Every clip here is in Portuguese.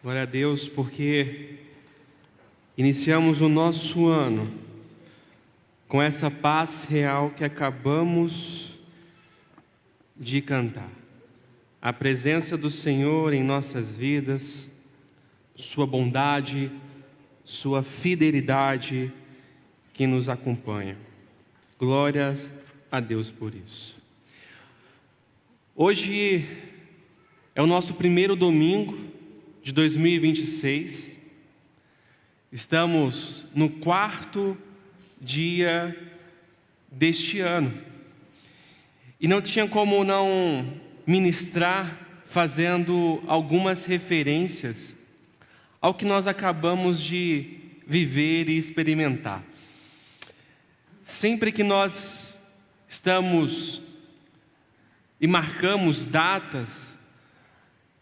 Glória a Deus, porque iniciamos o nosso ano com essa paz real que acabamos de cantar. A presença do Senhor em nossas vidas, Sua bondade, Sua fidelidade que nos acompanha. Glórias a Deus por isso. Hoje é o nosso primeiro domingo de 2026, estamos no 4º dia deste ano, e não tinha como não ministrar fazendo algumas referências ao que nós acabamos de viver e experimentar. Sempre que nós estamos e marcamos datas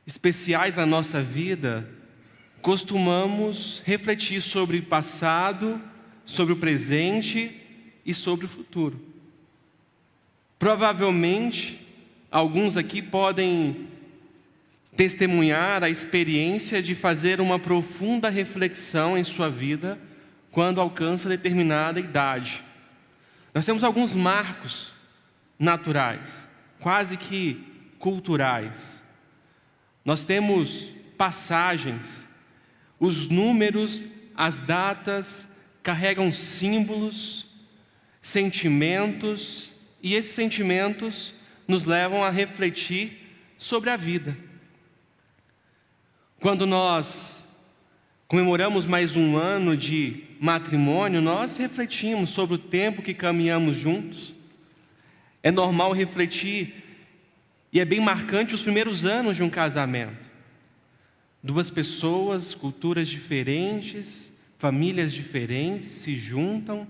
especiais na nossa vida, costumamos refletir sobre o passado, sobre o presente e sobre o futuro. Provavelmente, alguns aqui podem testemunhar a experiência de fazer uma profunda reflexão em sua vida quando alcança determinada idade. Nós temos alguns marcos naturais, quase que culturais. Nós temos passagens, os números, as datas carregam símbolos, sentimentos, e esses sentimentos nos levam a refletir sobre a vida. Quando nós comemoramos mais um ano de matrimônio, nós refletimos sobre o tempo que caminhamos juntos. É normal refletir, e é bem marcante os primeiros anos de um casamento. Duas pessoas, culturas diferentes, famílias diferentes se juntam.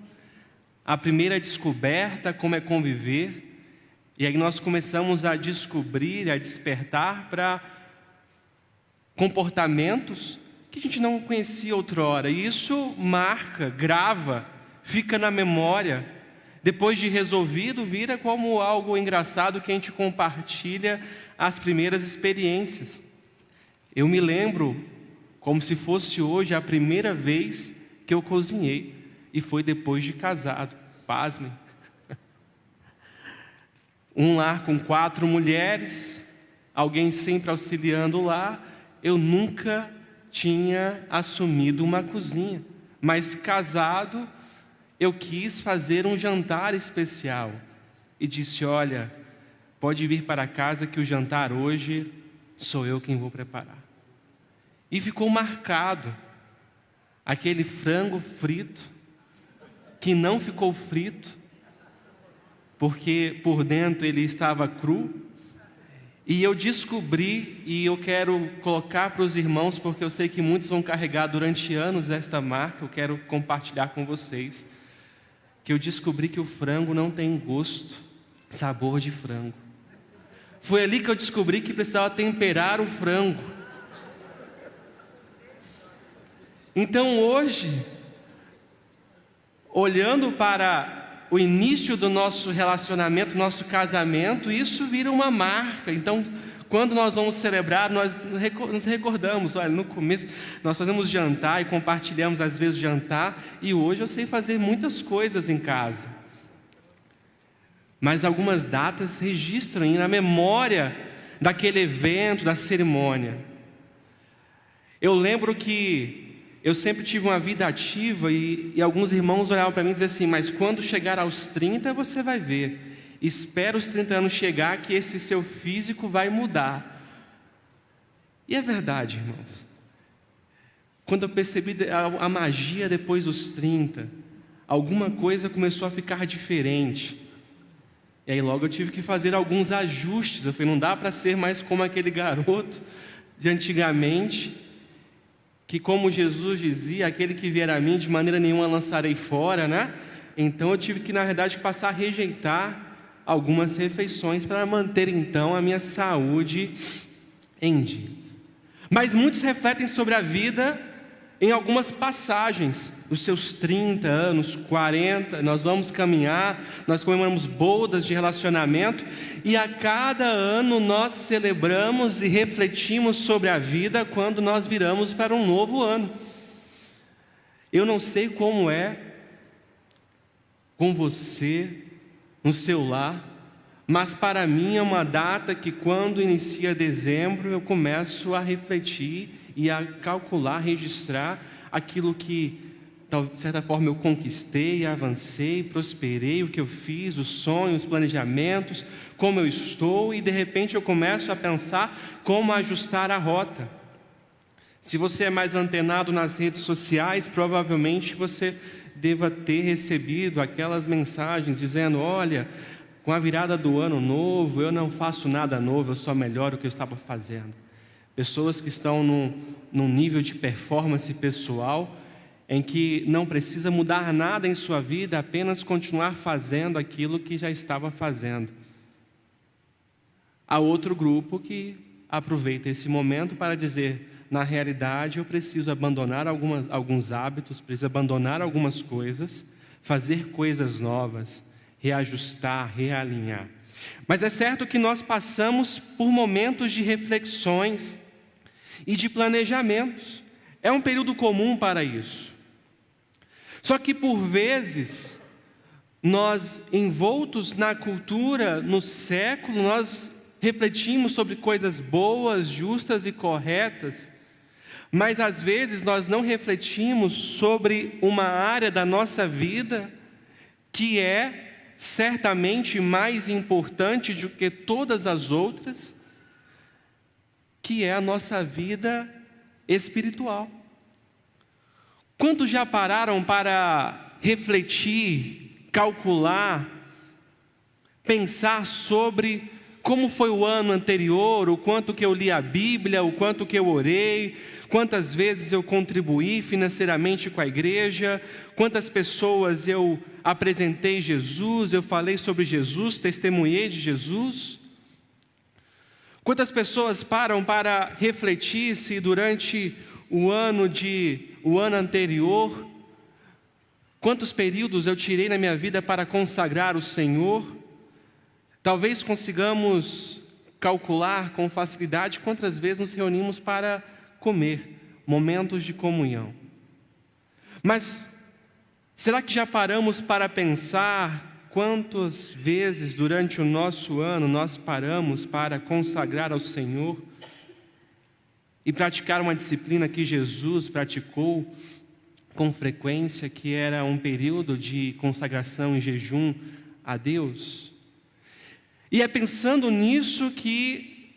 A primeira descoberta, como é conviver. E aí nós começamos a descobrir, a despertar para comportamentos que a gente não conhecia outrora. E isso marca, grava, fica na memória. Depois de resolvido, vira como algo engraçado que a gente compartilha as primeiras experiências. Eu me lembro, como se fosse hoje, a primeira vez que eu cozinhei. E foi depois de casado, pasmem. Um lar com 4 mulheres, alguém sempre auxiliando lá. Eu nunca tinha assumido uma cozinha, mas casado, eu quis fazer um jantar especial e disse: olha, pode vir para casa que o jantar hoje sou eu quem vou preparar. E ficou marcado aquele frango frito, que não ficou frito, porque por dentro ele estava cru. E eu descobri, e eu quero colocar para os irmãos, porque eu sei que muitos vão carregar durante anos esta marca, eu quero compartilhar com vocês, que eu descobri que o frango não tem gosto, sabor de frango. Foi ali que eu descobri que precisava temperar o frango. Então hoje, olhando para o início do nosso relacionamento, nosso casamento, isso vira uma marca. Então, quando nós vamos celebrar, nós nos recordamos, olha, no começo nós fazemos jantar e compartilhamos às vezes o jantar, e hoje eu sei fazer muitas coisas em casa. Mas algumas datas registram aí na memória daquele evento, da cerimônia. Eu lembro que eu sempre tive uma vida ativa e alguns irmãos olhavam para mim e diziam assim: mas quando chegar aos 30 você vai ver, espera os 30 anos chegar que esse seu físico vai mudar. E é verdade, irmãos. Quando eu percebi a magia depois dos 30, alguma coisa começou a ficar diferente. E aí logo eu tive que fazer alguns ajustes. Eu falei, não dá para ser mais como aquele garoto de antigamente, que, como Jesus dizia, aquele que vier a mim de maneira nenhuma lançarei fora, né? Então eu tive que, na verdade, passar a rejeitar algumas refeições para manter então a minha saúde em dias. Mas muitos refletem sobre a vida em algumas passagens, os seus 30 anos, 40, nós vamos caminhar, nós comemoramos bodas de relacionamento, e a cada ano nós celebramos e refletimos sobre a vida quando nós viramos para um novo ano. Eu não sei como é com você, no seu lar, mas para mim é uma data que quando inicia dezembro eu começo a refletir e a calcular, registrar aquilo que, de certa forma, eu conquistei, avancei, prosperei, o que eu fiz, os sonhos, os planejamentos, como eu estou, e de repente eu começo a pensar como ajustar a rota. Se você é mais antenado nas redes sociais, provavelmente você deva ter recebido aquelas mensagens dizendo: olha, com a virada do ano novo, eu não faço nada novo, eu só melhoro o que eu estava fazendo. Pessoas que estão num nível de performance pessoal em que não precisa mudar nada em sua vida, apenas continuar fazendo aquilo que já estava fazendo. Há outro grupo que aproveita esse momento para dizer: na realidade eu preciso abandonar alguns hábitos, preciso abandonar algumas coisas, fazer coisas novas, reajustar, realinhar. Mas é certo que nós passamos por momentos de reflexões e de planejamentos. É um período comum para isso. Só que por vezes, nós envoltos na cultura, no século, nós refletimos sobre coisas boas, justas e corretas, mas às vezes nós não refletimos sobre uma área da nossa vida que é certamente mais importante do que todas as outras, que é a nossa vida espiritual. Quantos já pararam para refletir, calcular, pensar sobre como foi o ano anterior, o quanto que eu li a Bíblia, o quanto que eu orei, quantas vezes eu contribuí financeiramente com a igreja, quantas pessoas eu apresentei Jesus, eu falei sobre Jesus, testemunhei de Jesus? Quantas pessoas param para refletir se durante o ano anterior, quantos períodos eu tirei na minha vida para consagrar o Senhor? Talvez consigamos calcular com facilidade quantas vezes nos reunimos para comer, momentos de comunhão. Mas será que já paramos para pensar quantas vezes durante o nosso ano nós paramos para consagrar ao Senhor e praticar uma disciplina que Jesus praticou com frequência, que era um período de consagração e jejum a Deus? E é pensando nisso que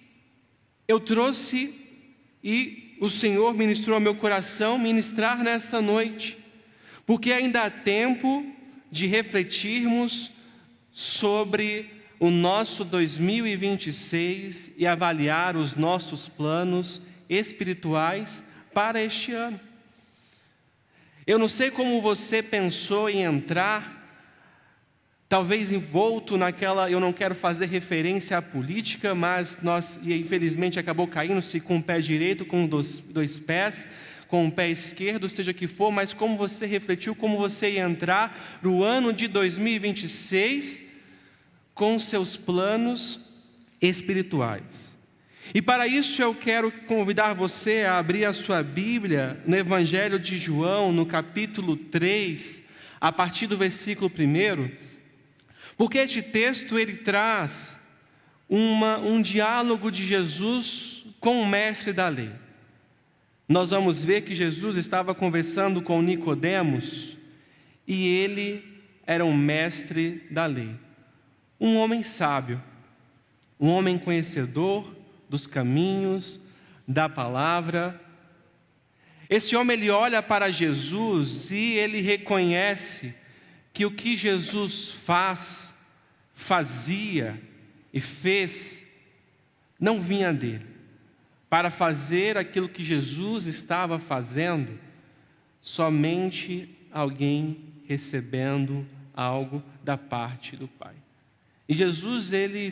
eu trouxe e o Senhor ministrou ao meu coração ministrar nesta noite, porque ainda há tempo de refletirmos sobre o nosso 2026 e avaliar os nossos planos espirituais para este ano. Eu não sei como você pensou em entrar, talvez envolto naquela, eu não quero fazer referência à política, mas e infelizmente acabou caindo-se com o pé direito, com dois pés, com o pé esquerdo, seja que for, mas como você refletiu, como você ia entrar no ano de 2026 com seus planos espirituais. E para isso eu quero convidar você a abrir a sua Bíblia no Evangelho de João, no capítulo 3, a partir do versículo 1, porque este texto ele traz um diálogo de Jesus com o mestre da lei. Nós vamos ver que Jesus estava conversando com Nicodemos e ele era um mestre da lei, um homem sábio, um homem conhecedor dos caminhos, da palavra. Esse homem ele olha para Jesus e ele reconhece que o que Jesus fazia e fez não vinha dele. Para fazer aquilo que Jesus estava fazendo, somente alguém recebendo algo da parte do Pai. E Jesus ele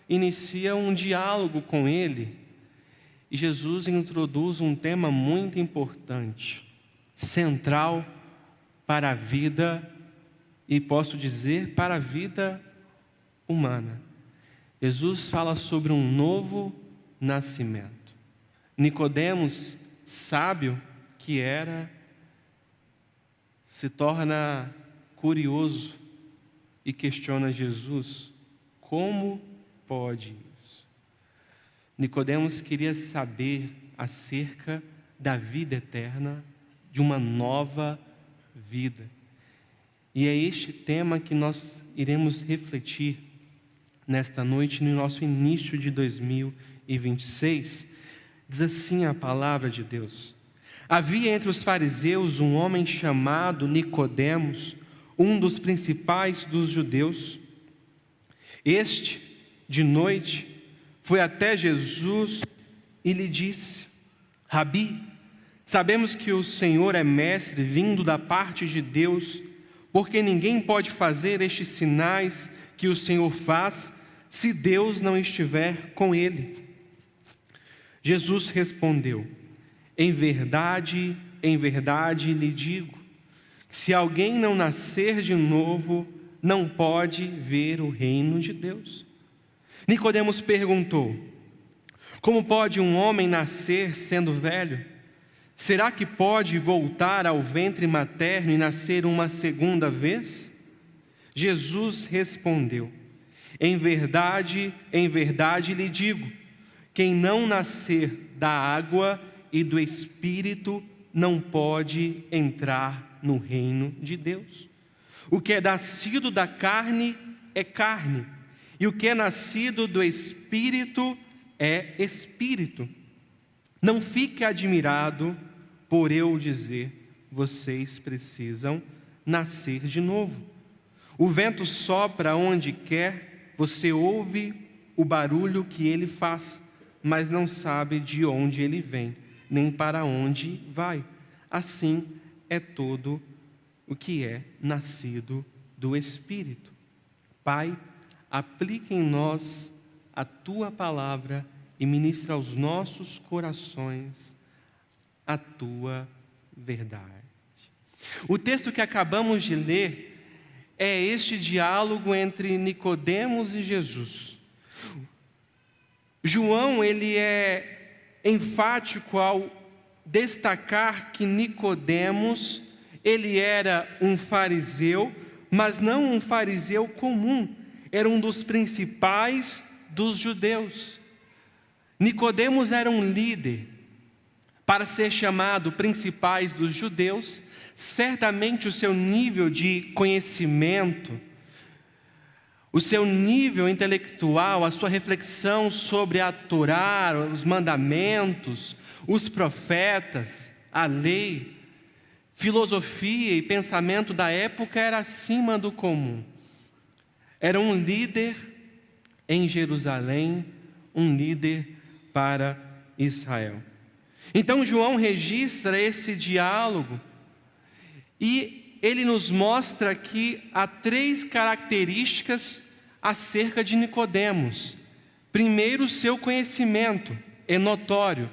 inicia um diálogo com ele, E Jesus introduz um tema muito importante, central para a vida, e posso dizer, para a vida humana. Jesus fala sobre um novo nascimento. Nicodemos, sábio que era, se torna curioso e questiona Jesus: como pode isso? Nicodemos queria saber acerca da vida eterna, de uma nova vida. E é este tema que nós iremos refletir nesta noite, no nosso início de 2026. Diz assim a palavra de Deus: havia entre os fariseus um homem chamado Nicodemos, um dos principais dos judeus. Este, de noite, foi até Jesus e lhe disse: Rabi, sabemos que o Senhor é mestre vindo da parte de Deus, porque ninguém pode fazer estes sinais que o Senhor faz, se Deus não estiver com ele. Jesus respondeu: em verdade lhe digo, que se alguém não nascer de novo, não pode ver o reino de Deus. Nicodemos perguntou: como pode um homem nascer sendo velho? Será que pode voltar ao ventre materno e nascer uma segunda vez? Jesus respondeu: em verdade lhe digo, quem não nascer da água e do Espírito não pode entrar no reino de Deus. O que é nascido da carne é carne, e o que é nascido do Espírito é Espírito. Não fique admirado por eu dizer: vocês precisam nascer de novo. O vento sopra onde quer, você ouve o barulho que ele faz, mas não sabe de onde ele vem, nem para onde vai. Assim é todo o que é nascido do Espírito. Pai, aplica em nós a Tua palavra e ministra aos nossos corações a Tua verdade. O texto que acabamos de ler é este diálogo entre Nicodemos e Jesus. João, ele é enfático ao destacar que Nicodemos, ele era um fariseu, mas não um fariseu comum, era um dos principais dos judeus. Nicodemos era um líder. Para ser chamado principais dos judeus, certamente o seu nível de conhecimento, o seu nível intelectual, a sua reflexão sobre a Torá, os mandamentos, os profetas, a lei, filosofia e pensamento da época era acima do comum. Era um líder em Jerusalém, um líder para Israel. Então João registra esse diálogo e ele nos mostra que há 3 características acerca de Nicodemos. Primeiro, seu conhecimento é notório.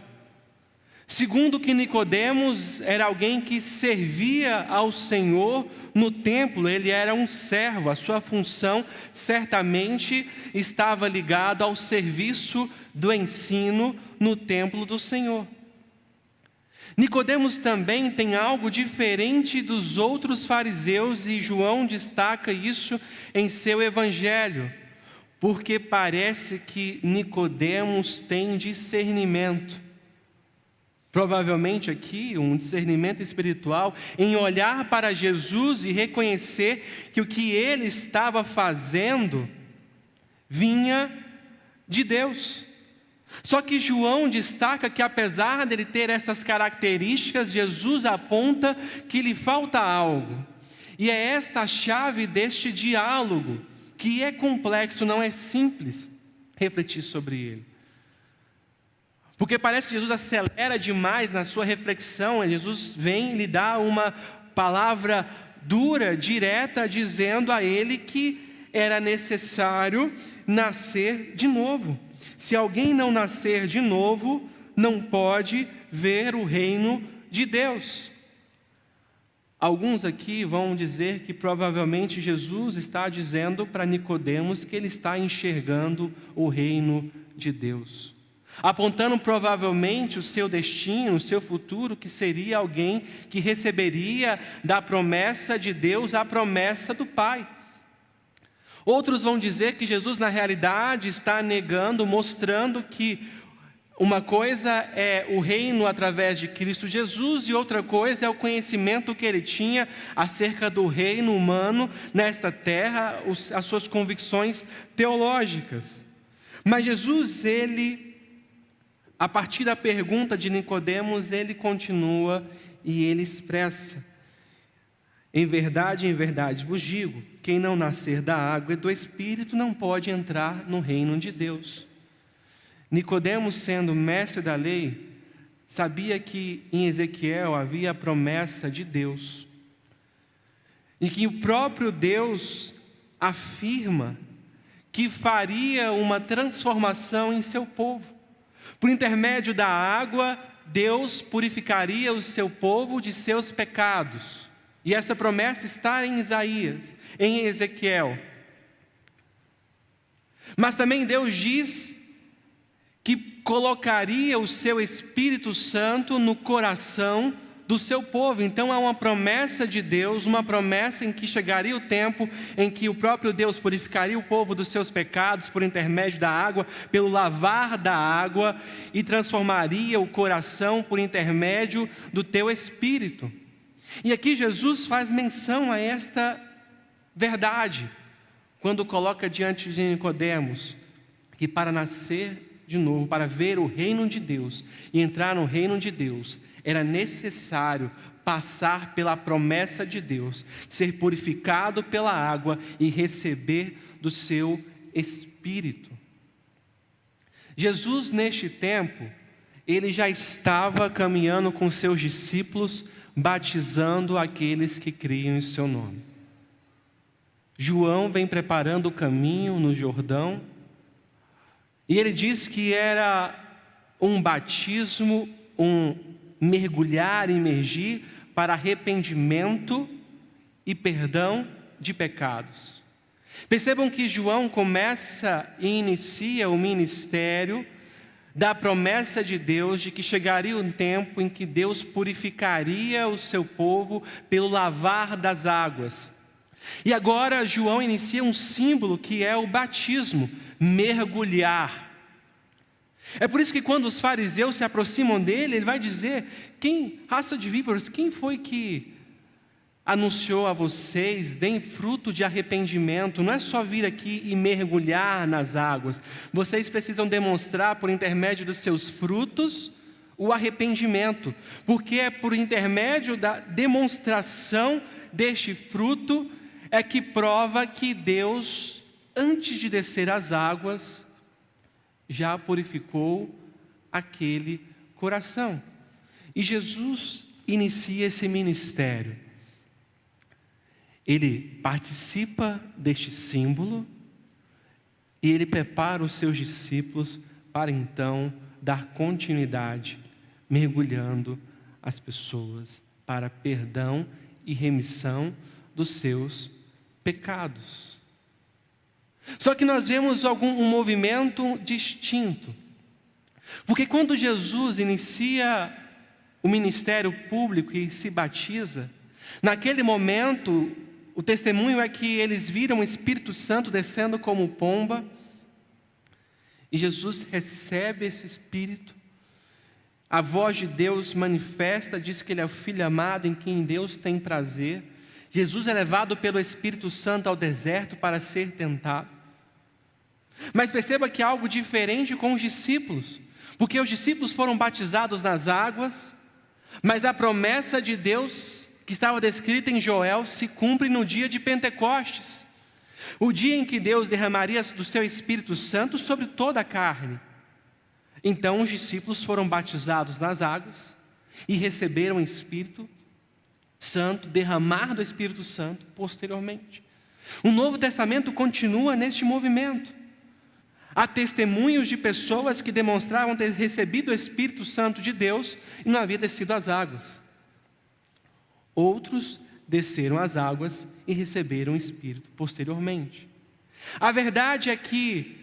Segundo, que Nicodemos era alguém que servia ao Senhor no templo, ele era um servo, a sua função certamente estava ligada ao serviço do ensino no templo do Senhor. Nicodemos também tem algo diferente dos outros fariseus, e João destaca isso em seu evangelho, porque parece que Nicodemos tem discernimento. Provavelmente aqui um discernimento espiritual em olhar para Jesus e reconhecer que o que ele estava fazendo vinha de Deus. Só que João destaca que apesar dele ter essas características, Jesus aponta que lhe falta algo. E é esta a chave deste diálogo, que é complexo, não é simples refletir sobre ele. Porque parece que Jesus acelera demais na sua reflexão. Jesus vem e lhe dá uma palavra dura, direta, dizendo a ele que era necessário nascer de novo. Se alguém não nascer de novo, não pode ver o reino de Deus. Alguns aqui vão dizer que provavelmente Jesus está dizendo para Nicodemos que ele está enxergando o reino de Deus, apontando provavelmente o seu destino, o seu futuro, que seria alguém que receberia da promessa de Deus a promessa do Pai. Outros vão dizer que Jesus na realidade está negando, mostrando que uma coisa é o reino através de Cristo Jesus e outra coisa é o conhecimento que ele tinha acerca do reino humano nesta terra, as suas convicções teológicas. Mas Jesus, a partir da pergunta de Nicodemos, ele continua e ele expressa: em verdade vos digo, quem não nascer da água e do Espírito não pode entrar no reino de Deus. Nicodemos, sendo mestre da lei, sabia que em Ezequiel havia a promessa de Deus, e que o próprio Deus afirma que faria uma transformação em seu povo. Por intermédio da água, Deus purificaria o seu povo de seus pecados. E essa promessa está em Isaías, em Ezequiel. Mas também Deus diz que colocaria o seu Espírito Santo no coração do seu povo. Então há uma promessa de Deus, uma promessa em que chegaria o tempo em que o próprio Deus purificaria o povo dos seus pecados por intermédio da água, pelo lavar da água, e transformaria o coração por intermédio do teu Espírito. E aqui Jesus faz menção a esta verdade, quando coloca diante de Nicodemos que para nascer de novo, para ver o reino de Deus e entrar no reino de Deus, era necessário passar pela promessa de Deus, ser purificado pela água e receber do seu Espírito. Jesus, neste tempo, ele já estava caminhando com seus discípulos, batizando aqueles que criam em seu nome. João vem preparando o caminho no Jordão, e ele diz que era um batismo, um mergulhar, imergir para arrependimento e perdão de pecados. Percebam que João começa e inicia o ministério da promessa de Deus de que chegaria um tempo em que Deus purificaria o seu povo pelo lavar das águas. E agora João inicia um símbolo que é o batismo, mergulhar. É por isso que quando os fariseus se aproximam dele, ele vai dizer: raça de víboras, quem foi que anunciou a vocês, deem fruto de arrependimento? Não é só vir aqui e mergulhar nas águas, vocês precisam demonstrar por intermédio dos seus frutos o arrependimento, porque é por intermédio da demonstração deste fruto é que prova que Deus, antes de descer as águas, já purificou aquele coração. E Jesus inicia esse ministério. Ele participa deste símbolo e ele prepara os seus discípulos para então dar continuidade, mergulhando as pessoas para perdão e remissão dos seus pecados. Só que nós vemos um movimento distinto, porque quando Jesus inicia o ministério público e se batiza, naquele momento o testemunho é que eles viram o Espírito Santo descendo como pomba, e Jesus recebe esse Espírito. A voz de Deus manifesta, diz que ele é o Filho amado em quem Deus tem prazer. Jesus é levado pelo Espírito Santo ao deserto para ser tentado. Mas perceba que há algo diferente com os discípulos, porque os discípulos foram batizados nas águas, mas a promessa de Deus que estava descrita em Joel se cumpre no dia de Pentecostes, o dia em que Deus derramaria do seu Espírito Santo sobre toda a carne. Então os discípulos foram batizados nas águas e receberam o Espírito Santo, derramar do Espírito Santo posteriormente. O Novo Testamento continua neste movimento. Há testemunhos de pessoas que demonstravam ter recebido o Espírito Santo de Deus e não havia descido às águas. Outros desceram às águas e receberam o Espírito posteriormente. A verdade é que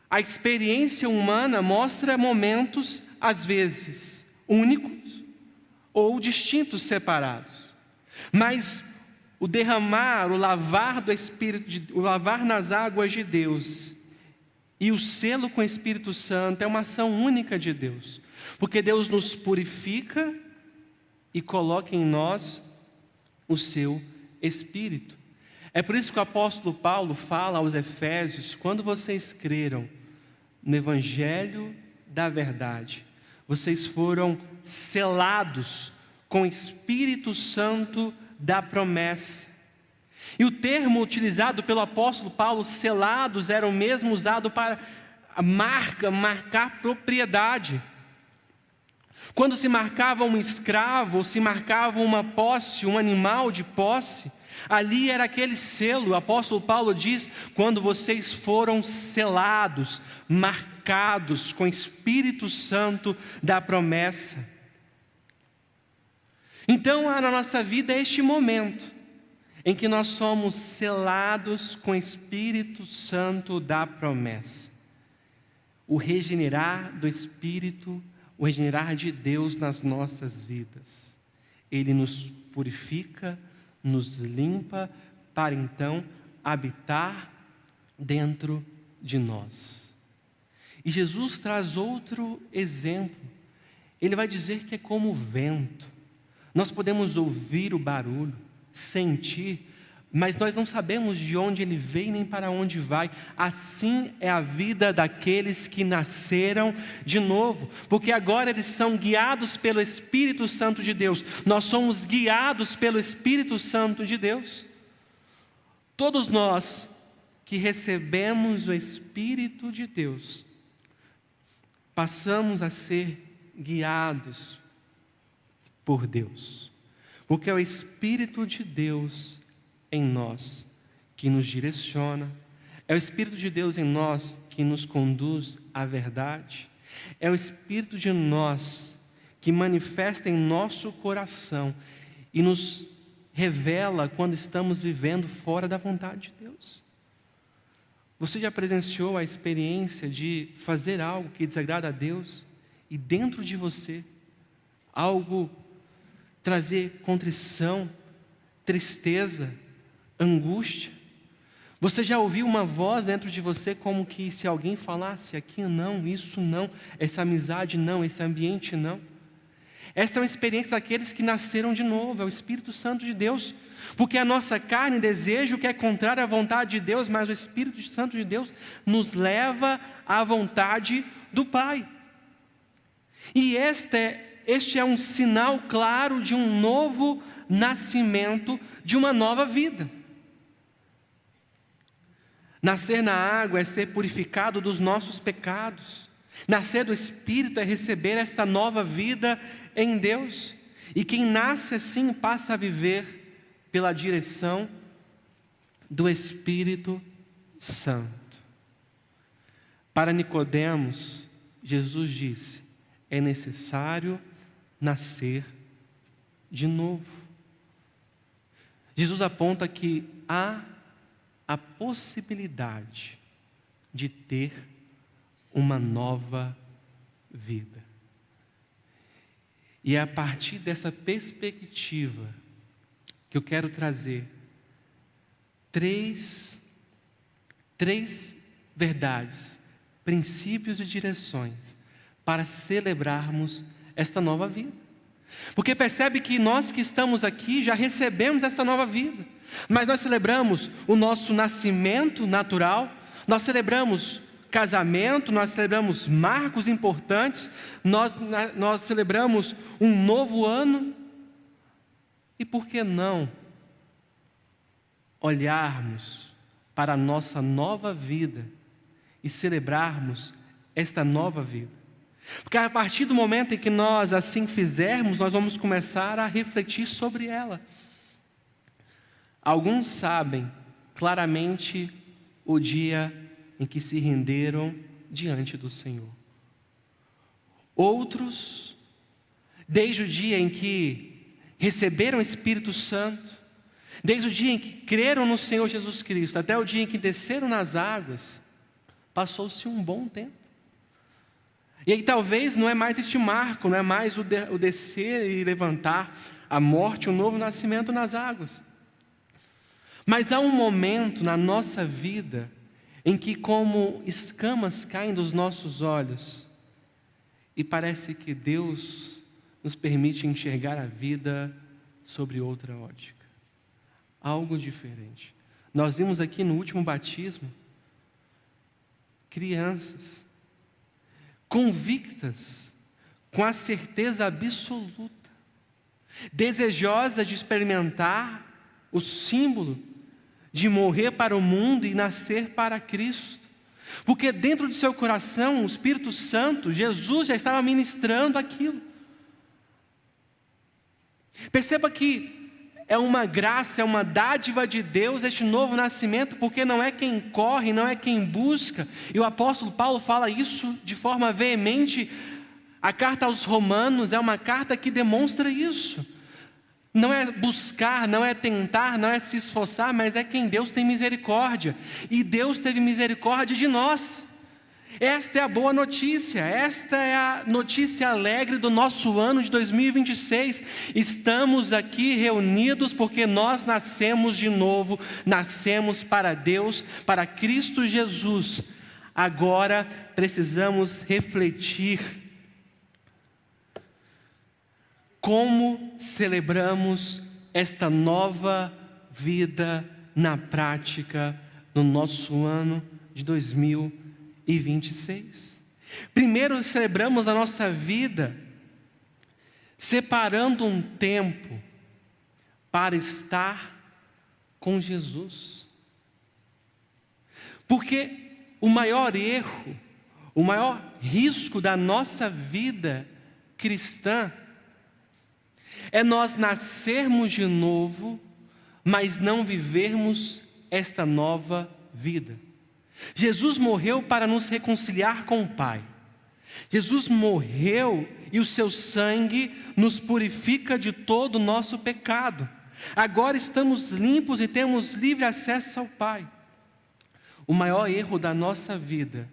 a experiência humana mostra momentos, às vezes, únicos ou distintos, separados. Mas o derramar, o lavar do Espírito, o lavar nas águas de Deus e o selo com o Espírito Santo é uma ação única de Deus. Porque Deus nos purifica e coloca em nós o seu Espírito. É por isso que o apóstolo Paulo fala aos Efésios: quando vocês creram no Evangelho da verdade, vocês foram selados com o Espírito Santo da promessa. E o termo utilizado pelo apóstolo Paulo, selados, era o mesmo usado para marcar propriedade. Quando se marcava um escravo, ou se marcava uma posse, um animal de posse, ali era aquele selo. O apóstolo Paulo diz: quando vocês foram selados, marcados com o Espírito Santo da promessa. Então há na nossa vida este momento em que nós somos selados com o Espírito Santo da promessa. O regenerar do Espírito, o regenerar de Deus nas nossas vidas. Ele nos purifica, nos limpa, para então habitar dentro de nós. E Jesus traz outro exemplo. Ele vai dizer que é como o vento. Nós podemos ouvir o barulho, sentir, mas nós não sabemos de onde ele vem nem para onde vai. Assim é a vida daqueles que nasceram de novo, porque agora eles são guiados pelo Espírito Santo de Deus. Nós somos guiados pelo Espírito Santo de Deus. Todos nós que recebemos o Espírito de Deus, passamos a ser guiados por Deus, porque é o Espírito de Deus em nós que nos direciona, é o Espírito de Deus em nós que nos conduz à verdade, é o Espírito de nós que manifesta em nosso coração e nos revela quando estamos vivendo fora da vontade de Deus. Você já presenciou a experiência de fazer algo que desagrada a Deus e dentro de você algo trazer contrição, tristeza, angústia? Você já ouviu uma voz dentro de você como que se alguém falasse: aqui não, isso não, essa amizade não, esse ambiente não? Esta é uma experiência daqueles que nasceram de novo, é o Espírito Santo de Deus, porque a nossa carne deseja o que é contrário à vontade de Deus, mas o Espírito Santo de Deus nos leva à vontade do Pai. E este é um sinal claro de um novo nascimento, de uma nova vida. Nascer na água é ser purificado dos nossos pecados. Nascer do Espírito é receber esta nova vida em Deus. E quem nasce assim passa a viver pela direção do Espírito Santo. Para Nicodemos, Jesus disse: é necessário nascer de novo. Jesus aponta que há a possibilidade de ter uma nova vida. E é a partir dessa perspectiva que eu quero trazer três verdades, princípios e direções para celebrarmos esta nova vida. Porque percebe que nós que estamos aqui já recebemos esta nova vida, mas nós celebramos o nosso nascimento natural, nós celebramos casamento, nós celebramos marcos importantes, nós celebramos um novo ano. E por que não olharmos para a nossa nova vida e celebrarmos esta nova vida? Porque a partir do momento em que nós assim fizermos, nós vamos começar a refletir sobre ela. Alguns sabem claramente o dia em que se renderam diante do Senhor. Outros, desde o dia em que receberam o Espírito Santo, desde o dia em que creram no Senhor Jesus Cristo, até o dia em que desceram nas águas, passou-se um bom tempo. E aí talvez não é mais este marco, não é mais o descer e levantar, a morte, o novo nascimento nas águas. Mas há um momento na nossa vida em que, como escamas caem dos nossos olhos, e parece que Deus nos permite enxergar a vida sobre outra ótica. Algo diferente. Nós vimos aqui no último batismo, crianças, convictas, com a certeza absoluta, desejosas de experimentar o símbolo de morrer para o mundo e nascer para Cristo, porque dentro de seu coração, o Espírito Santo, Jesus já estava ministrando aquilo. Perceba que é uma graça, é uma dádiva de Deus este novo nascimento, porque não é quem corre, não é quem busca, e o apóstolo Paulo fala isso de forma veemente. A carta aos Romanos é uma carta que demonstra isso. Não é buscar, não é tentar, não é se esforçar, mas é quem Deus tem misericórdia. E Deus teve misericórdia de nós. Esta é a boa notícia, esta é a notícia alegre do nosso ano de 2026. Estamos aqui reunidos porque nós nascemos de novo, nascemos para Deus, para Cristo Jesus. Agora precisamos refletir como celebramos esta nova vida na prática no nosso ano de 2026. Primeiro, celebramos a nossa vida separando um tempo para estar com Jesus. Porque o maior erro, o maior risco da nossa vida cristã é nós nascermos de novo, mas não vivermos esta nova vida. Jesus morreu para nos reconciliar com o Pai. Jesus morreu e o seu sangue nos purifica de todo o nosso pecado. Agora estamos limpos e temos livre acesso ao Pai. O maior erro da nossa vida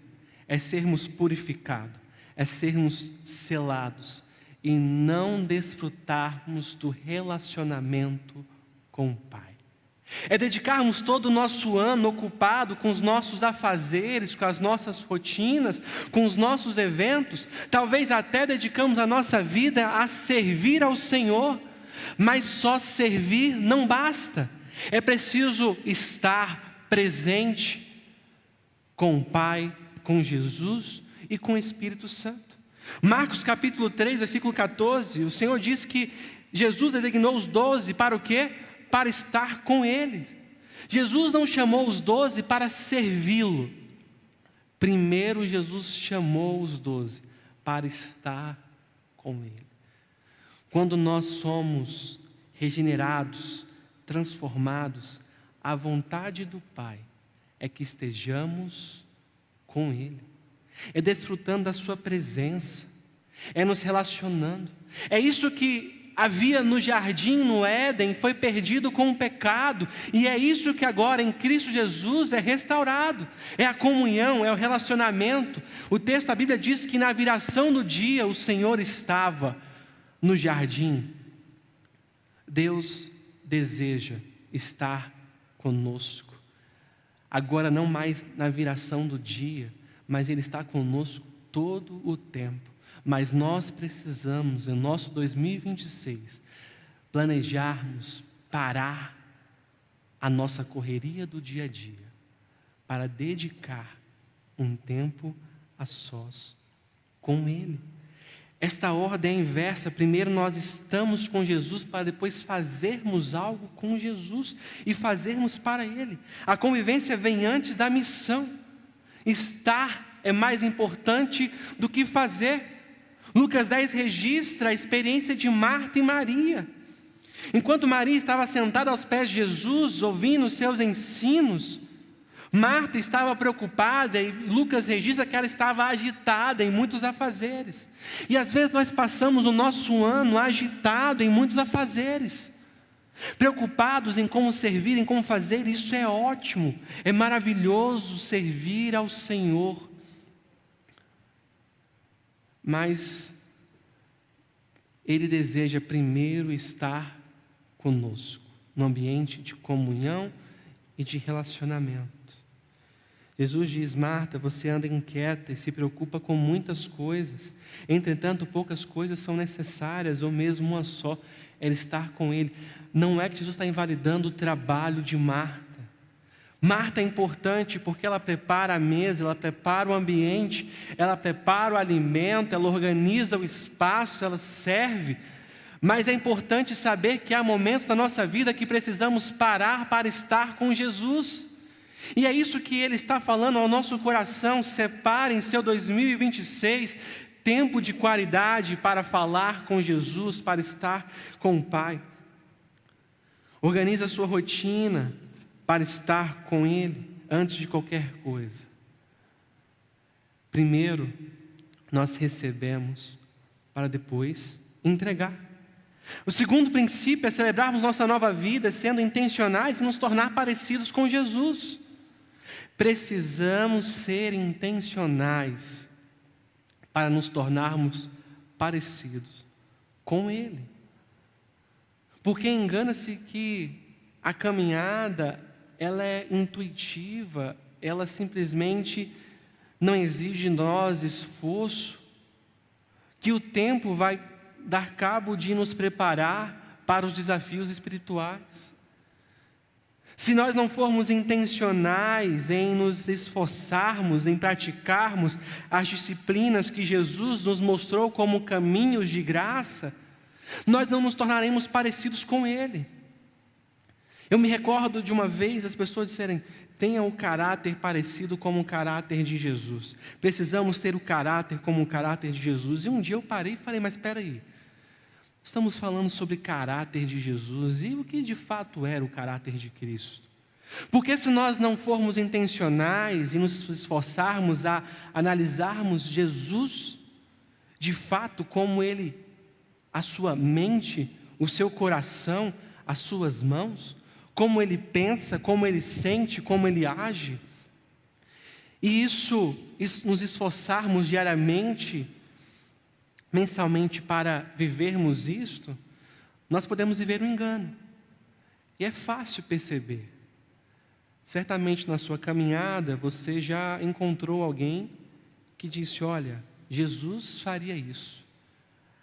é sermos purificados, é sermos selados e não desfrutarmos do relacionamento com o Pai. É dedicarmos todo o nosso ano ocupado com os nossos afazeres, com as nossas rotinas, com os nossos eventos. Talvez até dedicamos a nossa vida a servir ao Senhor, mas só servir não basta. É preciso estar presente com o Pai, com Jesus e com o Espírito Santo. Marcos capítulo 3, versículo 14, o Senhor diz que Jesus designou os 12 para o quê? Para estar com Ele. Jesus não chamou os 12 para servi-lo. Primeiro Jesus chamou os 12 para estar com Ele. Quando nós somos regenerados, transformados, a vontade do Pai é que estejamos com Ele. É desfrutando da sua presença, é nos relacionando. É isso que havia no jardim, no Éden, foi perdido com o pecado, e é isso que agora em Cristo Jesus é restaurado. É a comunhão, é o relacionamento. O texto da Bíblia diz que na viração do dia o Senhor estava no jardim. Deus deseja estar conosco. Agora não mais na viração do dia, mas Ele está conosco todo o tempo. Mas nós precisamos, em nosso 2026, planejarmos, parar a nossa correria do dia a dia, para dedicar um tempo a sós com Ele. Esta ordem é inversa. Primeiro nós estamos com Jesus para depois fazermos algo com Jesus e fazermos para Ele. A convivência vem antes da missão. Estar é mais importante do que fazer. Lucas 10 registra a experiência de Marta e Maria. Enquanto Maria estava sentada aos pés de Jesus, ouvindo os seus ensinos, Marta estava preocupada e Lucas registra que ela estava agitada em muitos afazeres. E às vezes nós passamos o nosso ano agitado em muitos afazeres, preocupados em como servir, em como fazer. Isso é ótimo, é maravilhoso servir ao Senhor. Mas Ele deseja primeiro estar conosco, no ambiente de comunhão e de relacionamento. Jesus diz: Marta, você anda inquieta e se preocupa com muitas coisas, entretanto poucas coisas são necessárias, ou mesmo uma só, é estar com Ele. Não é que Jesus está invalidando o trabalho de Marta. Marta é importante porque ela prepara a mesa, ela prepara o ambiente, ela prepara o alimento, ela organiza o espaço, ela serve. Mas é importante saber que há momentos na nossa vida que precisamos parar para estar com Jesus. E é isso que Ele está falando ao nosso coração. Separe em seu 2026 tempo de qualidade para falar com Jesus, para estar com o Pai. Organize a sua rotina para estar com Ele antes de qualquer coisa. Primeiro, nós recebemos para depois entregar. O segundo princípio é celebrarmos nossa nova vida sendo intencionais e nos tornar parecidos com Jesus. Precisamos ser intencionais para nos tornarmos parecidos com Ele. Porque engana-se que a caminhada, ela é intuitiva, ela simplesmente não exige de nós esforço, que o tempo vai dar cabo de nos preparar para os desafios espirituais. Se nós não formos intencionais em nos esforçarmos, em praticarmos as disciplinas que Jesus nos mostrou como caminhos de graça, nós não nos tornaremos parecidos com Ele. Eu me recordo de uma vez as pessoas disserem: tenha o caráter parecido com o caráter de Jesus. Precisamos ter o caráter como o caráter de Jesus. E um dia eu parei e falei: mas espera aí, estamos falando sobre caráter de Jesus, e o que de fato era o caráter de Cristo? Porque se nós não formos intencionais e nos esforçarmos a analisarmos Jesus, de fato, como Ele, a sua mente, o seu coração, as suas mãos, como Ele pensa, como Ele sente, como Ele age, e isso nos esforçarmos diariamente, mensalmente, para vivermos isto, nós podemos viver um engano. E é fácil perceber. Certamente na sua caminhada você já encontrou alguém que disse: olha, Jesus faria isso.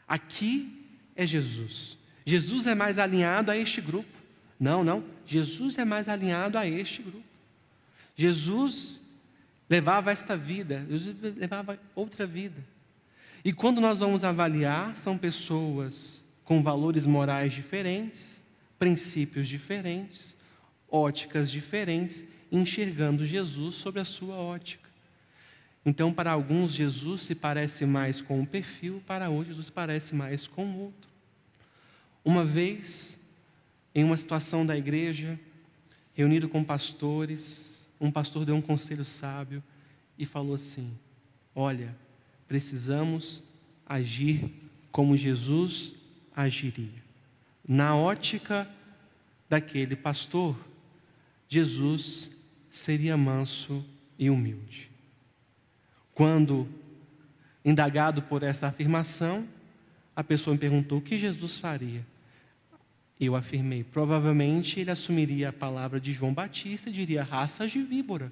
Aqui é Jesus. Jesus é mais alinhado a este grupo. Não, Jesus é mais alinhado a este grupo. Jesus levava esta vida, Jesus levava outra vida. E quando nós vamos avaliar, são pessoas com valores morais diferentes, princípios diferentes, óticas diferentes, enxergando Jesus sob a sua ótica. Então, para alguns, Jesus se parece mais com um perfil, para outros, Jesus parece mais com o outro. Uma vez, em uma situação da igreja, reunido com pastores, um pastor deu um conselho sábio e falou assim: olha, precisamos agir como Jesus agiria. Na ótica daquele pastor, Jesus seria manso e humilde. Quando indagado por esta afirmação, a pessoa me perguntou: o que Jesus faria? Eu afirmei: provavelmente ele assumiria a palavra de João Batista e diria: raças de víbora.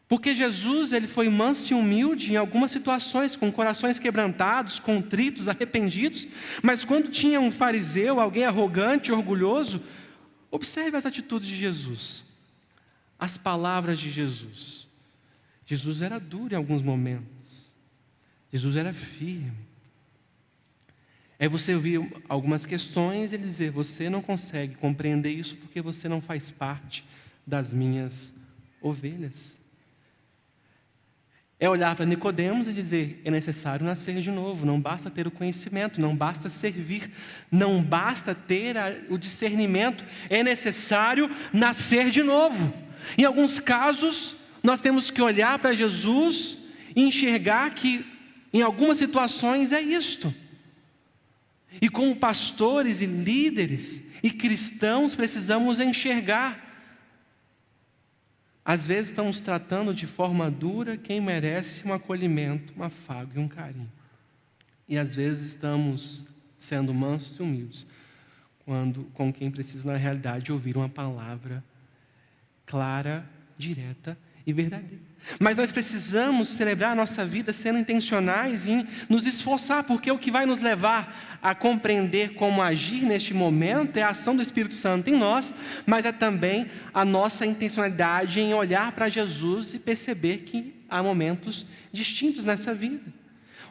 Porque Jesus, ele foi manso e humilde em algumas situações, com corações quebrantados, contritos, arrependidos. Mas quando tinha um fariseu, alguém arrogante, orgulhoso, observe as atitudes de Jesus, as palavras de Jesus. Jesus era duro em alguns momentos. Jesus era firme. Aí você ouvir algumas questões e ele dizer: você não consegue compreender isso porque você não faz parte das minhas ovelhas. É olhar para Nicodemos e dizer: é necessário nascer de novo. Não basta ter o conhecimento, não basta servir, não basta ter o discernimento. É necessário nascer de novo. Em alguns casos, nós temos que olhar para Jesus e enxergar que, em algumas situações, é isto. E como pastores e líderes e cristãos, precisamos enxergar. Às vezes estamos tratando de forma dura quem merece um acolhimento, um afago e um carinho. E às vezes estamos sendo mansos e humildes com quem precisa, na realidade, ouvir uma palavra clara, direta e verdadeira. Mas nós precisamos celebrar a nossa vida sendo intencionais em nos esforçar, porque o que vai nos levar a compreender como agir neste momento é a ação do Espírito Santo em nós, mas é também a nossa intencionalidade em olhar para Jesus e perceber que há momentos distintos nessa vida.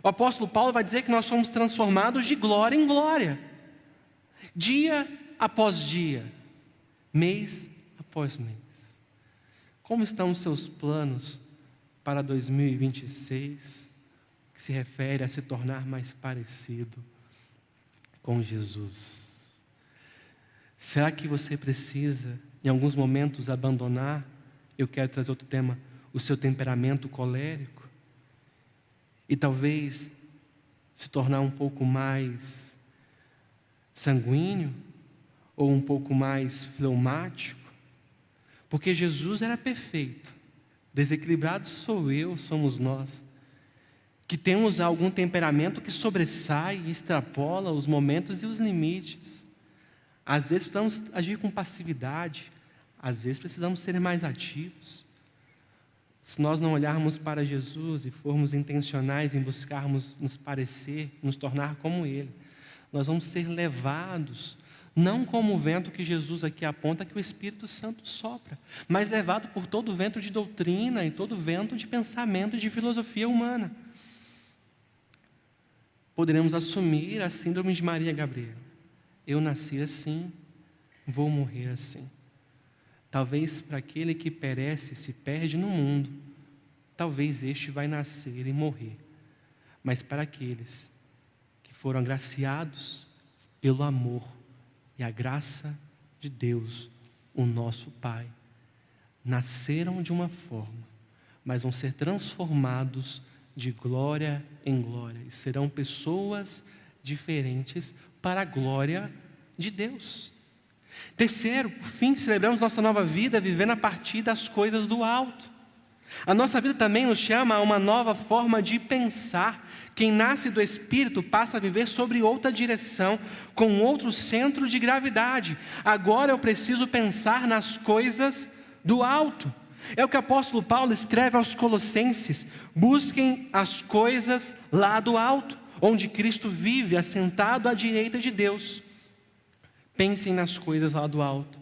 O apóstolo Paulo vai dizer que nós somos transformados de glória em glória, dia após dia, mês após mês. Como estão os seus planos para 2026, que se refere a se tornar mais parecido com Jesus? Será que você precisa, em alguns momentos, abandonar, eu quero trazer outro tema, o seu temperamento colérico? E talvez se tornar um pouco mais sanguíneo, ou um pouco mais fleumático? Porque Jesus era perfeito. Desequilibrado somos nós, que temos algum temperamento que sobressai e extrapola os momentos e os limites. Às vezes precisamos agir com passividade, às vezes precisamos ser mais ativos. Se nós não olharmos para Jesus e formos intencionais em buscarmos nos parecer, nos tornar como Ele, nós vamos ser levados, não como o vento que Jesus aqui aponta que o Espírito Santo sopra, mas levado por todo o vento de doutrina e todo o vento de pensamento e de filosofia humana. Poderemos assumir a síndrome de Maria Gabriela. Eu nasci assim, vou morrer assim. Talvez para aquele que perece, se perde no mundo, talvez este vai nascer e morrer. Mas para aqueles que foram agraciados pelo amor e a graça de Deus, o nosso Pai, nasceram de uma forma, mas vão ser transformados de glória em glória, e serão pessoas diferentes para a glória de Deus. Terceiro, por fim, celebramos nossa nova vida vivendo a partir das coisas do alto. A nossa vida também nos chama a uma nova forma de pensar. Quem nasce do Espírito passa a viver sobre outra direção, com outro centro de gravidade. Agora eu preciso pensar nas coisas do alto. É o que o apóstolo Paulo escreve aos Colossenses: busquem as coisas lá do alto, onde Cristo vive, assentado à direita de Deus. Pensem nas coisas lá do alto,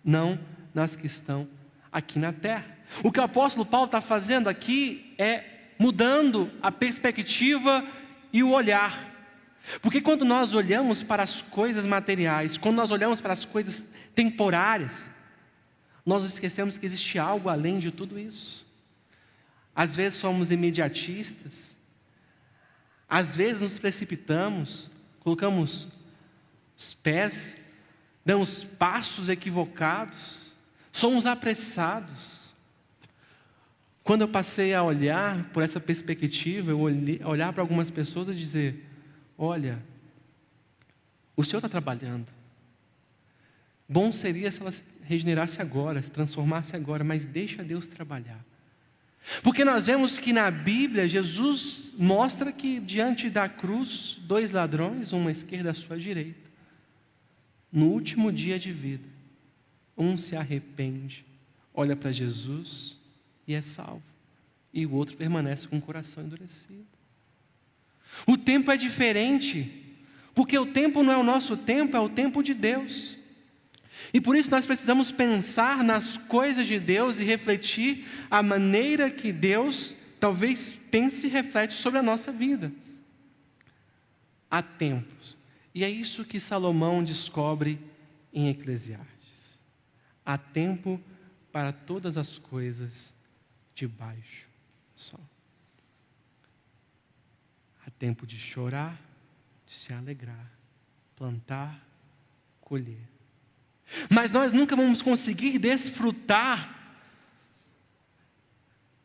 não nas que estão aqui na terra. O que o apóstolo Paulo está fazendo aqui é mudando a perspectiva e o olhar. Porque quando nós olhamos para as coisas materiais, quando nós olhamos para as coisas temporárias, nós esquecemos que existe algo além de tudo isso. Às vezes somos imediatistas, às vezes nos precipitamos, colocamos os pés, damos passos equivocados, somos apressados. Quando eu passei a olhar por essa perspectiva, eu olhar para algumas pessoas e dizer: olha, o Senhor está trabalhando. Bom seria se ela se regenerasse agora, se transformasse agora, mas deixa Deus trabalhar. Porque nós vemos que na Bíblia, Jesus mostra que diante da cruz, 2 ladrões, um à esquerda e à sua direita, no último dia de vida, um se arrepende, olha para Jesus e é salvo, e o outro permanece com o coração endurecido. O tempo é diferente, porque o tempo não é o nosso tempo, é o tempo de Deus. E por isso nós precisamos pensar nas coisas de Deus e refletir a maneira que Deus talvez pense e reflete sobre a nossa vida. Há tempos, e é isso que Salomão descobre em Eclesiastes: há tempo para todas as coisas debaixo do sol. Há tempo de chorar, de se alegrar, plantar, colher. Mas nós nunca vamos conseguir desfrutar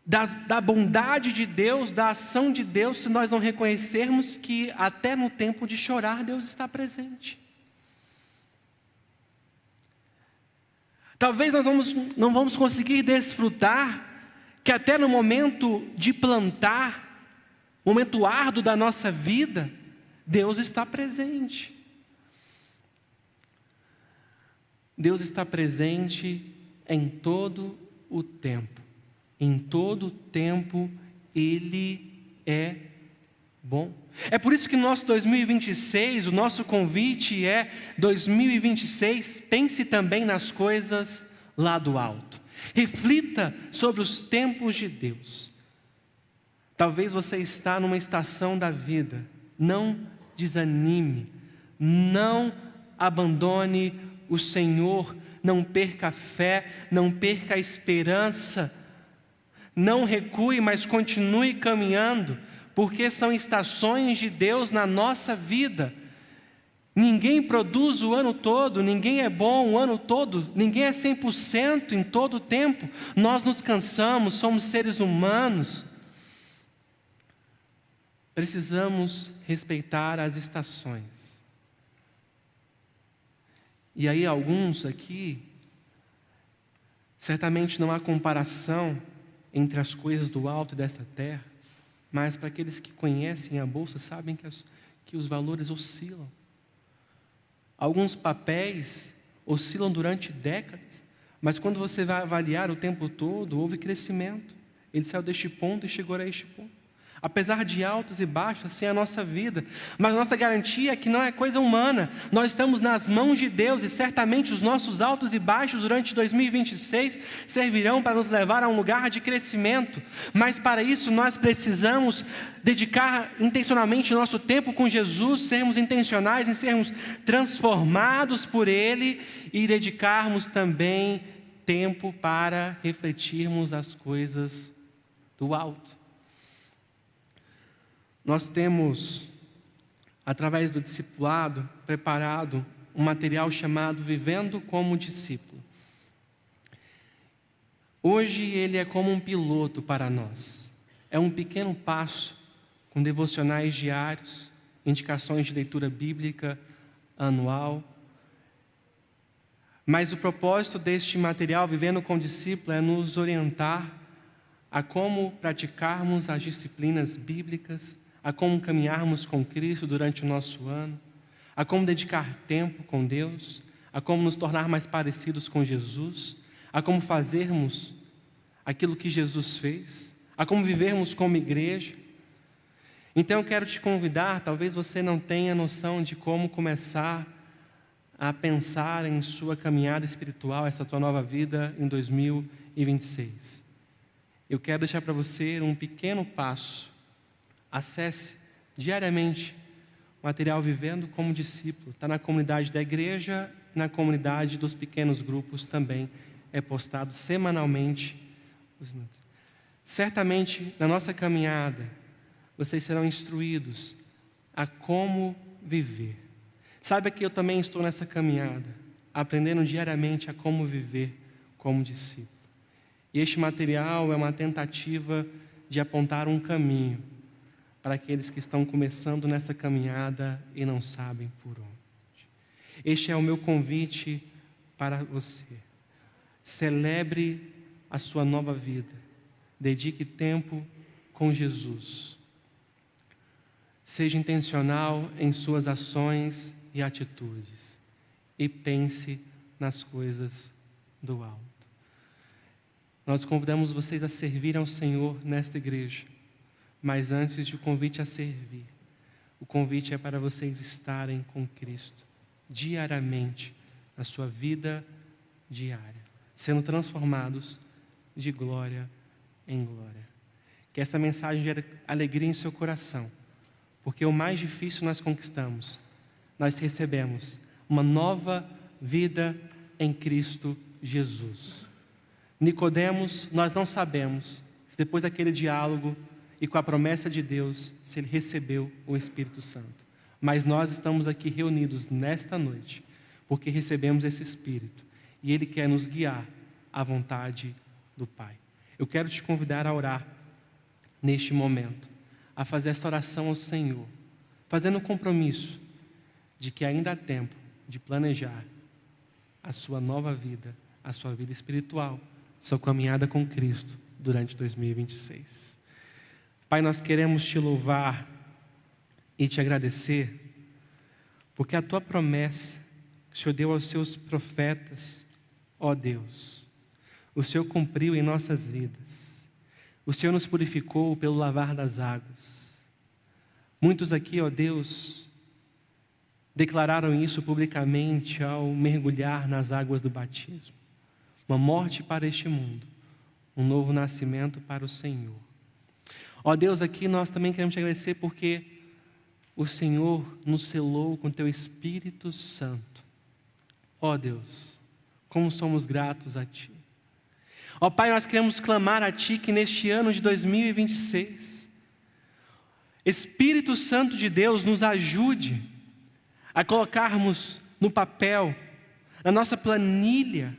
da bondade de Deus, da ação de Deus, se nós não reconhecermos que até no tempo de chorar Deus está presente. Talvez nós não vamos conseguir desfrutar que até no momento de plantar, momento árduo da nossa vida, Deus está presente. Deus está presente em todo o tempo. Em todo o tempo, Ele é bom. É por isso que no nosso 2026, o nosso convite é 2026, pense também nas coisas lá do alto. Reflita sobre os tempos de Deus. Talvez você está numa estação da vida. Não desanime, não abandone o Senhor, não perca a fé, não perca a esperança. Não recue, mas continue caminhando, porque são estações de Deus na nossa vida. Ninguém produz o ano todo, ninguém é bom o ano todo, ninguém é 100% em todo o tempo. Nós nos cansamos, somos seres humanos. Precisamos respeitar as estações. E aí alguns aqui, certamente não há comparação entre as coisas do alto e desta terra, mas para aqueles que conhecem a bolsa, sabem que os valores oscilam. Alguns papéis oscilam durante décadas, mas quando você vai avaliar o tempo todo, houve crescimento. Ele saiu deste ponto e chegou a este ponto. Apesar de altos e baixos, assim é a nossa vida. Mas a nossa garantia é que não é coisa humana. Nós estamos nas mãos de Deus e certamente os nossos altos e baixos durante 2026 servirão para nos levar a um lugar de crescimento. Mas para isso nós precisamos dedicar intencionalmente o nosso tempo com Jesus, sermos intencionais em sermos transformados por Ele e dedicarmos também tempo para refletirmos as coisas do alto. Nós temos, através do discipulado, preparado um material chamado Vivendo como Discípulo. Hoje ele é como um piloto para nós. É um pequeno passo com devocionais diários, indicações de leitura bíblica anual. Mas o propósito deste material, Vivendo como Discípulo, é nos orientar a como praticarmos as disciplinas bíblicas, a como caminharmos com Cristo durante o nosso ano, a como dedicar tempo com Deus, a como nos tornar mais parecidos com Jesus, a como fazermos aquilo que Jesus fez, a como vivermos como igreja. Então eu quero te convidar, talvez você não tenha noção de como começar a pensar em sua caminhada espiritual, essa tua nova vida em 2026. Eu quero deixar para você um pequeno passo. Acesse diariamente o material Vivendo como Discípulo. Está na comunidade da igreja, na comunidade dos pequenos grupos também. É postado semanalmente. Certamente, na nossa caminhada, vocês serão instruídos a como viver. Saiba que eu também estou nessa caminhada, aprendendo diariamente a como viver como discípulo. E este material é uma tentativa de apontar um caminho para aqueles que estão começando nessa caminhada e não sabem por onde. Este é o meu convite para você. Celebre a sua nova vida. Dedique tempo com Jesus. Seja intencional em suas ações e atitudes. E pense nas coisas do alto. Nós convidamos vocês a servir ao Senhor nesta igreja. Mas antes do convite a servir, o convite é para vocês estarem com Cristo diariamente, na sua vida diária, sendo transformados de glória em glória. Que essa mensagem gere alegria em seu coração, porque o mais difícil nós conquistamos. Nós recebemos uma nova vida em Cristo Jesus. Nicodemos, nós não sabemos se depois daquele diálogo e com a promessa de Deus, se ele recebeu o Espírito Santo. Mas nós estamos aqui reunidos nesta noite, porque recebemos esse Espírito, e Ele quer nos guiar à vontade do Pai. Eu quero te convidar a orar neste momento, a fazer esta oração ao Senhor, fazendo um compromisso de que ainda há tempo de planejar a sua nova vida, a sua vida espiritual, sua caminhada com Cristo durante 2026. Pai, nós queremos te louvar e te agradecer, porque a tua promessa que o Senhor deu aos seus profetas, ó Deus, o Senhor cumpriu em nossas vidas. O Senhor nos purificou pelo lavar das águas. Muitos aqui, ó Deus, declararam isso publicamente ao mergulhar nas águas do batismo. Uma morte para este mundo, um novo nascimento para o Senhor. Ó Deus, aqui nós também queremos te agradecer porque o Senhor nos selou com teu Espírito Santo. Ó Deus, como somos gratos a Ti. Ó Pai, nós queremos clamar a Ti que neste ano de 2026, Espírito Santo de Deus nos ajude a colocarmos no papel, na nossa planilha,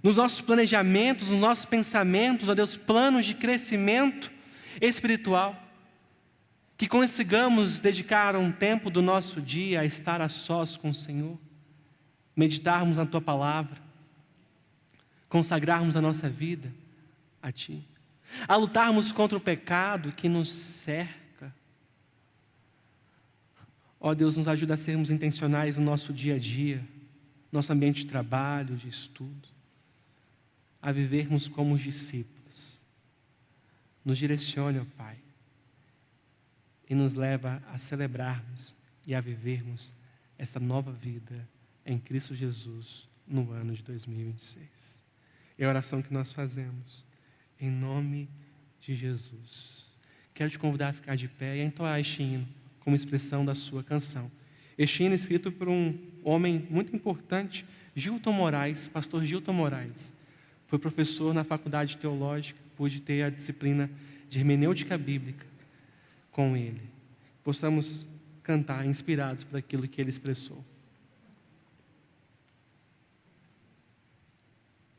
nos nossos planejamentos, nos nossos pensamentos, ó Deus, planos de crescimento espiritual, que consigamos dedicar um tempo do nosso dia a estar a sós com o Senhor, meditarmos na Tua Palavra, consagrarmos a nossa vida a Ti, a lutarmos contra o pecado que nos cerca. Ó Deus, nos ajuda a sermos intencionais no nosso dia a dia, nosso ambiente de trabalho, de estudo, a vivermos como os discípulos. Nos direcione, ó Pai, e nos leva a celebrarmos e a vivermos esta nova vida em Cristo Jesus no ano de 2026. É a oração que nós fazemos, em nome de Jesus. Quero te convidar a ficar de pé e a entoar este hino como expressão da sua canção. Este hino é escrito por um homem muito importante, Gilton Moraes, pastor Gilton Moraes. Foi professor na faculdade teológica, pude ter a disciplina de hermenêutica bíblica com ele. Possamos cantar inspirados por aquilo que ele expressou.